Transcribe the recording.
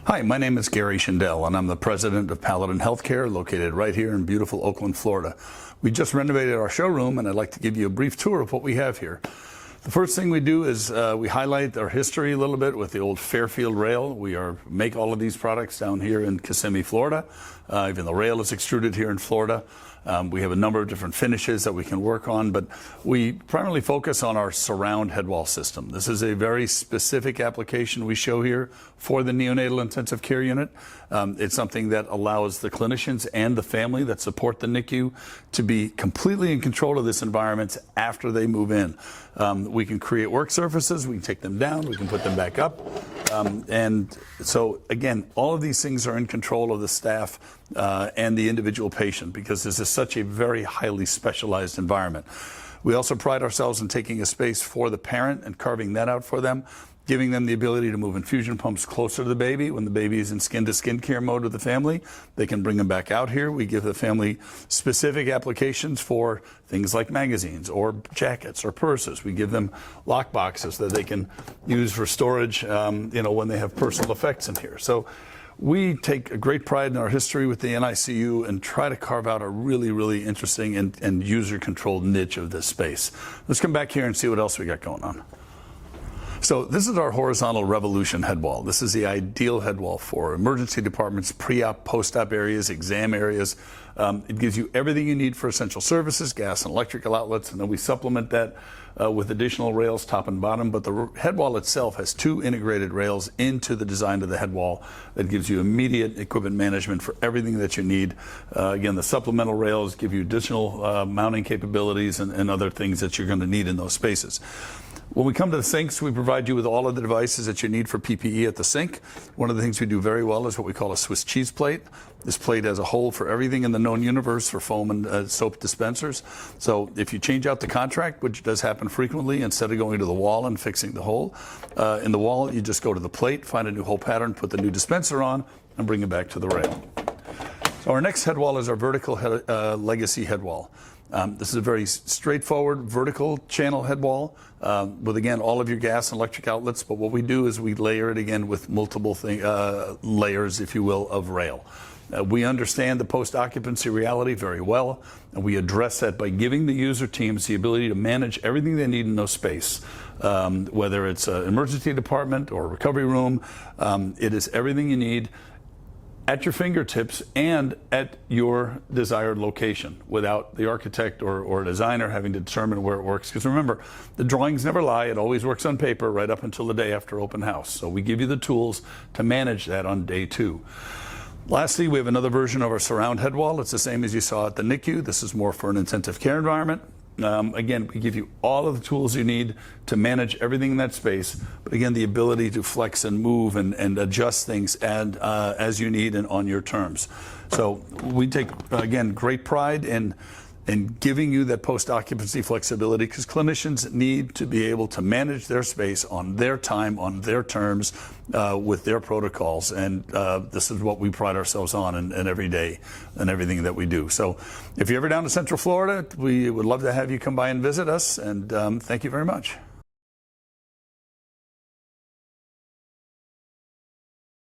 Hi, my name is Gary Schindel, and I'm the president of Paladin Healthcare, located right here in beautiful Oakland, Florida. We just renovated our showroom, and I'd like to give you a brief tour of what we have here. The first thing we do is we highlight our history a little bit with the old Fairfield rail. We make all of these products down here in Kissimmee, Florida. Even the rail is extruded here in Florida. We have a number of different finishes that we can work on, but we primarily focus on our surround headwall system. This is a very specific application we show here for the neonatal intensive care unit. It's something that allows the clinicians and the family that support the NICU to be completely in control of this environment after they move in. We can create work surfaces, we can take them down, we can put them back up. And so, again, all of these things are in control of the staff and the individual patient, because this is such a very highly specialized environment. We also pride ourselves in taking a space for the parent and carving that out for them, giving them the ability to move infusion pumps closer to the baby. When the baby is in skin-to-skin care mode with the family, they can bring them back out here. We give the family specific applications for things like magazines or jackets or purses. We give them lock boxes that they can use for storage, when they have personal effects in here. So we take a great pride in our history with the NICU and try to carve out a really, really interesting and user-controlled niche of this space. Let's come back here and see what else we got going on. So this is our horizontal revolution head wall. This is the ideal head wall for emergency departments, pre-op, post-op areas, exam areas. It gives you everything you need for essential services, gas and electrical outlets, and then we supplement that with additional rails top and bottom. But the head wall itself has two integrated rails into the design of the head wall that gives you immediate equipment management for everything that you need. Again, the supplemental rails give you additional mounting capabilities and other things that you're going to need in those spaces. When we come to the sinks, we provide you with all of the devices that you need for PPE at the sink. One of the things we do very well is what we call a Swiss cheese plate. This plate has a hole for everything in the known universe for foam and soap dispensers. So if you change out the contract, which does happen frequently, instead of going to the wall and fixing the hole, in the wall, you just go to the plate, find a new hole pattern, put the new dispenser on, and bring it back to the rail. So our next head wall is our vertical legacy head wall. This is a very straightforward vertical channel head wall with, again, all of your gas and electric outlets. But what we do is we layer it again with multiple layers, if you will, of rail. We understand the post-occupancy reality very well, and we address that by giving the user teams the ability to manage everything they need in those space. Whether it's an emergency department or a recovery room, it is everything you need at your fingertips and at your desired location, without the architect or designer having to determine where it works. Because remember, the drawings never lie. It always works on paper right up until the day after open house. So we give you the tools to manage that on day two. Lastly, we have another version of our surround head wall. It's the same as you saw at the NICU. This is more for an intensive care environment. Again, we give you all of the tools you need to manage everything in that space, but again, the ability to flex and move and adjust things as you need and on your terms. So we take, again, great pride in giving you that post-occupancy flexibility, because clinicians need to be able to manage their space on their time, on their terms, with their protocols. And this is what we pride ourselves on in every day and everything that we do. So if you're ever down to Central Florida, we would love to have you come by and visit us. And thank you very much.